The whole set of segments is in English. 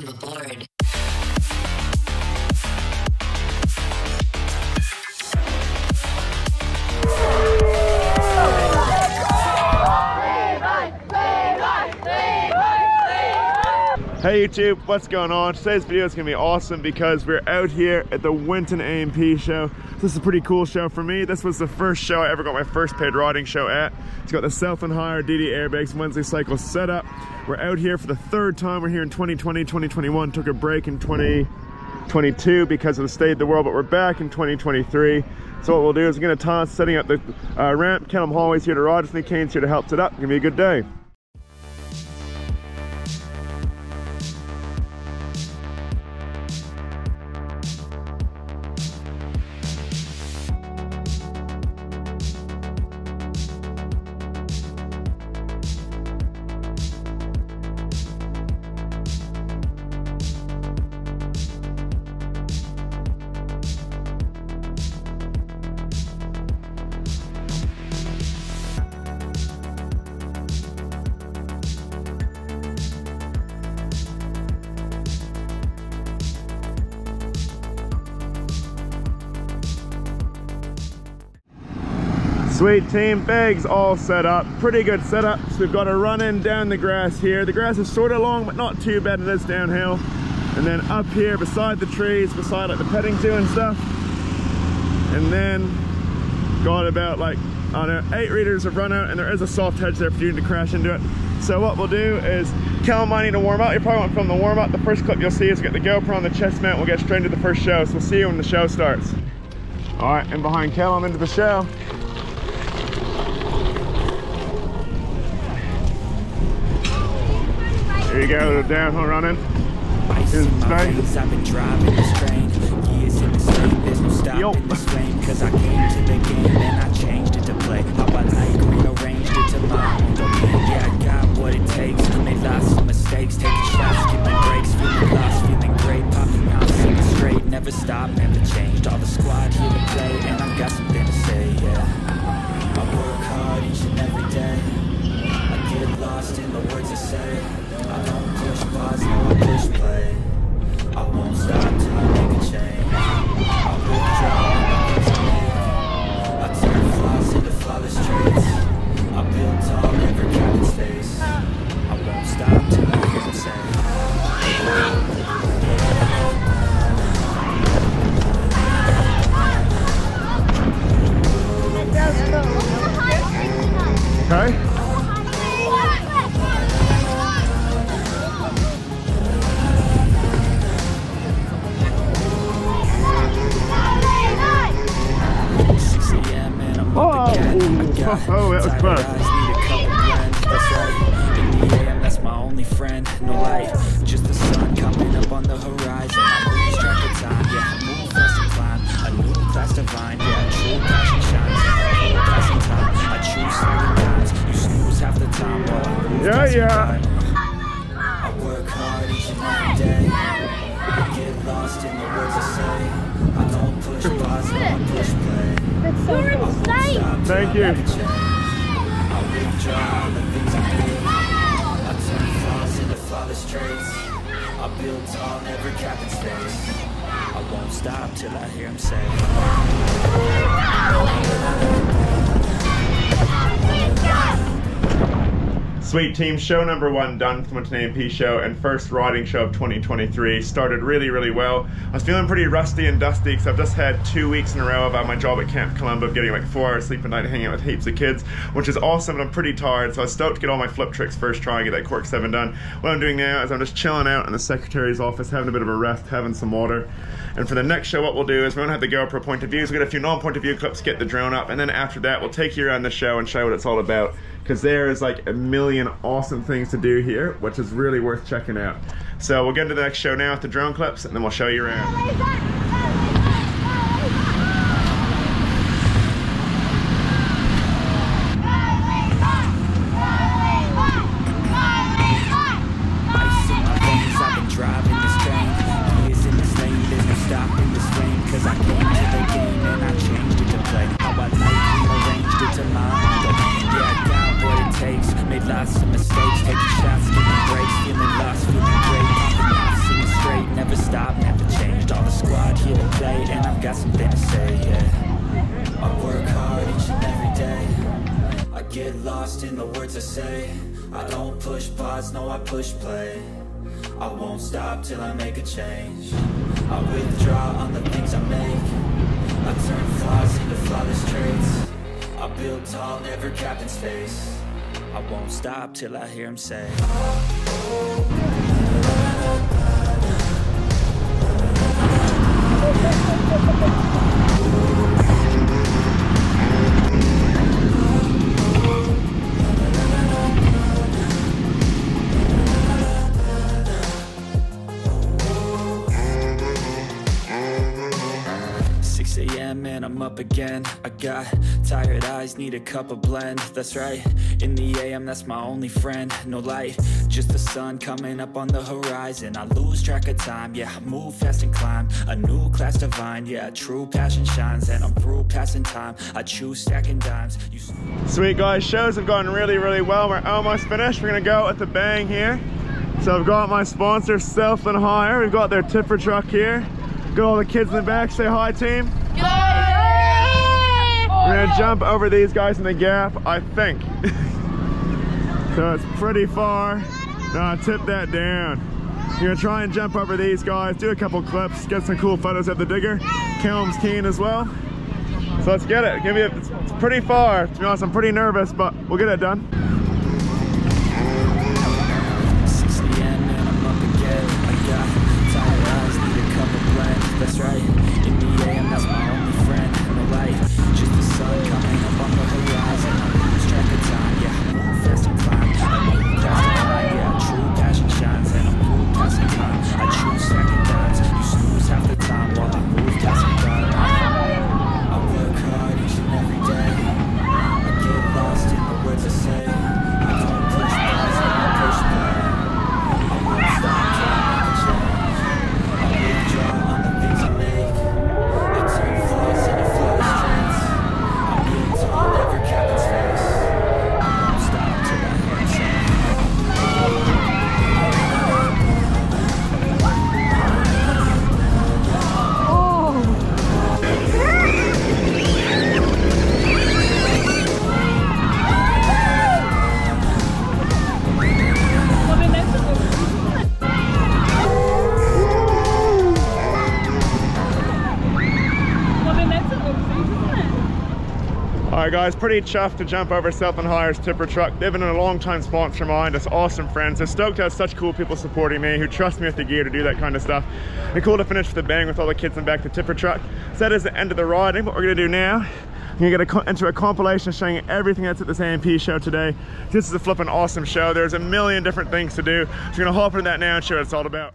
welcome aboard. Hey YouTube, what's going on? Today's video is going to be awesome because we're out here at the Winton A&P show. This is a pretty cool show for me. This was the first show I ever got my first paid riding show at. It's got the Southland Hire DD airbags, Wednesday cycle set up. We're out here for the third time. We're here in 2020, 2021, took a break in 2022 because of the state of the world, but we're back in 2023. So what we'll do is we're going to toss setting up the ramp. Callum Holloway's here to ride, Nick Kane's here to help set up. It's going to be a good day. Sweet team, bags all set up, pretty good setup. So we've got a run in down the grass here. The grass is sort of long, but not too bad. It is downhill. And then up here beside the trees, beside like the petting zoo and stuff. And then got about like, I don't know, 8 readers of run out, and there is a soft hedge there for you to crash into it. So what we'll do is, Callum might need to warm up. You probably won't film the warm up. The first clip you'll see is we get the GoPro on the chest mount. We'll get straight into the first show. So we'll see you when the show starts. All right, and behind Callum into the show. There you go, the downhill running. Here's the space. I've been driving this train. Years in the same, there's no stopping this flame. Cause I came to the game and I changed it to play. How I like, rearranged it to my own domain. Yeah, I got what it takes. Made lots of mistakes, taking shots, skipping breaks, feeling lost, feeling great, popping out, singing straight. Never stop, never changed. All the squad here to play, and I've got something to say, yeah. I work hard each and every day. I get lost in the words I say. I don't push pause, no I push play. I won't stop till I make a change. I withdraw the things I make. I turn flaws into flawless traits. I build tall, never counted space. I won't stop till I hear him say. Okay. Oh, that was close. That's right. In the AM, that's my only friend. No light, just the sun coming up on the horizon. I lose track of time, yeah. I move fast and climb. A new class divine, yeah. True passion shines. Passing time, I choose certain times. You snooze half the time while I move I work hard each and every day. I get lost in the words I say. I don't push pause, no I push play. That's so insane. Thank you. I withdraw the things I hate. I turn flaws into flawless traits. I build tall, never cap in space. I won't stop till I hear him say. Sweet team, show number 1 done from the A&P show and first riding show of 2023. Started really well. I was feeling pretty rusty and dusty because I've just had 2 weeks in a row of my job at Camp Colombo of getting like 4 hours sleep a night hanging out with heaps of kids, which is awesome, and I'm pretty tired, so I was stoked to get all my flip tricks first, try and get that Cork 7 done. What I'm doing now is I'm just chilling out in the secretary's office, having a bit of a rest, having some water. And for the next show, what we'll do is we won't have the GoPro point of views, we'll get a few non-point of view clips, get the drone up, and then after that we'll take you around the show and show you what it's all about. Because there is like a million awesome things to do here, which is really worth checking out. So we'll get into the next show now with the drone clips, and then we'll show you around. Lots of mistakes, taking shots, giving breaks, feeling lost, feeling great, popping out, singing I don't push pause, no I push play. I won't stop till I make a change. I withdraw on the things I make. I turn flaws into flawless traits. I build tall, never capped in space. I won't stop till I hear him say, and I'm up again. I got tired eyes, need a cup of blend. That's right, in the AM, that's my only friend. No light, just the sun coming up on the horizon. I lose track of time, yeah, I move fast and climb a new class divine, yeah, true passion shines. And I'm through passing time, I choose stacking dimes. Sweet guys, shows have gone really, really well. We're almost finished. We're gonna go at the bang here. So I've got my sponsor, Southland Hire. We've got their tipper truck here. Got all the kids in the back. Say hi, team. We're gonna jump over these guys in the gap, I think. So it's pretty far. Now tip that down. You're gonna try and jump over these guys, do a couple clips, get some cool photos of the digger. Callum's keen as well. So let's get it. It's pretty far. To be honest, I'm pretty nervous, but we'll get it done. That's right, in the AM, that's my only friend. No light, just the sun coming up on the horizon. I lose track of time, yeah, I move fast and climb. I move fast and climb, yeah, true passion shines. And I'm cool passing time, I choose stacking dimes. You snooze half the time while I move passing time. I work hard each and every day. I get lost in the words I say. I don't push pause, I push play. I won't stop till I make a change. I withdraw on the things I make. I turn flaws into flawless traits. I build tall, never cap in space. I won't stop till I hear him say. Alright guys, pretty chuffed to jump over Southland Hire's tipper truck. They've been a long time sponsor of mine, just awesome friends. They're stoked to have such cool people supporting me who trust me with the gear to do that kind of stuff. And cool to finish with the bang with all the kids in the back of the tipper truck. So that is the end of the riding. What we're gonna do now, I'm gonna get into a compilation showing you everything that's at this AMP show today. This is a flipping awesome show. There's a million different things to do. So we're gonna hop into that now and show what it's all about.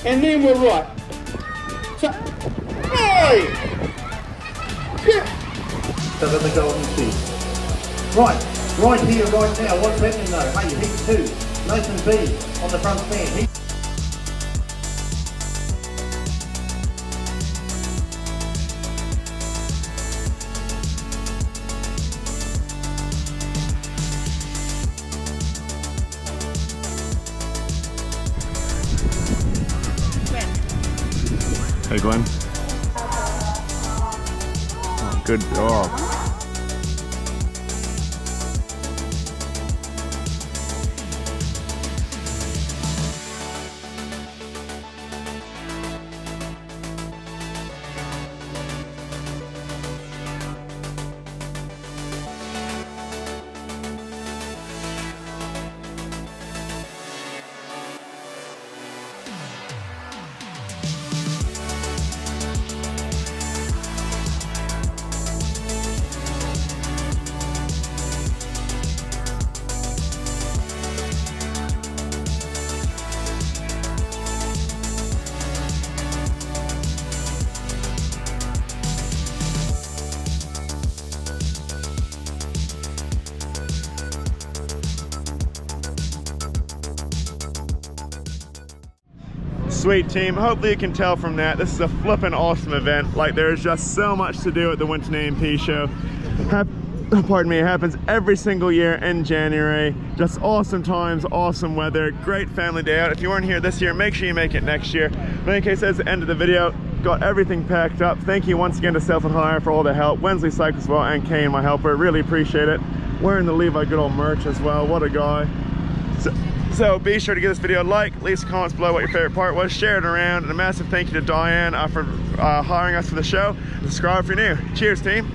and then we're right. So, right! So the golden seat. Right here, right now. What's happening though? Hey, heat 2. Nathan B on the front stand. Hey Glenn. Oh, good dog. Sweet team, hopefully you can tell from that, this is a flippin' awesome event. Like, there's just so much to do at the Winton A&P show. Pardon me, it happens every single year in January. Just awesome times, awesome weather, great family day out. If you weren't here this year, make sure you make it next year. But in any case, that's the end of the video. Got everything packed up. Thank you once again to Southland Hire for all the help. Wensley Cycles as well, and Kane, my helper. Really appreciate it. Wearing the Levi good old merch as well. What a guy. So be sure to give this video a like, leave some comments below what your favorite part was, share it around, and a massive thank you to Diane for hiring us for the show. Subscribe if you're new. Cheers, team.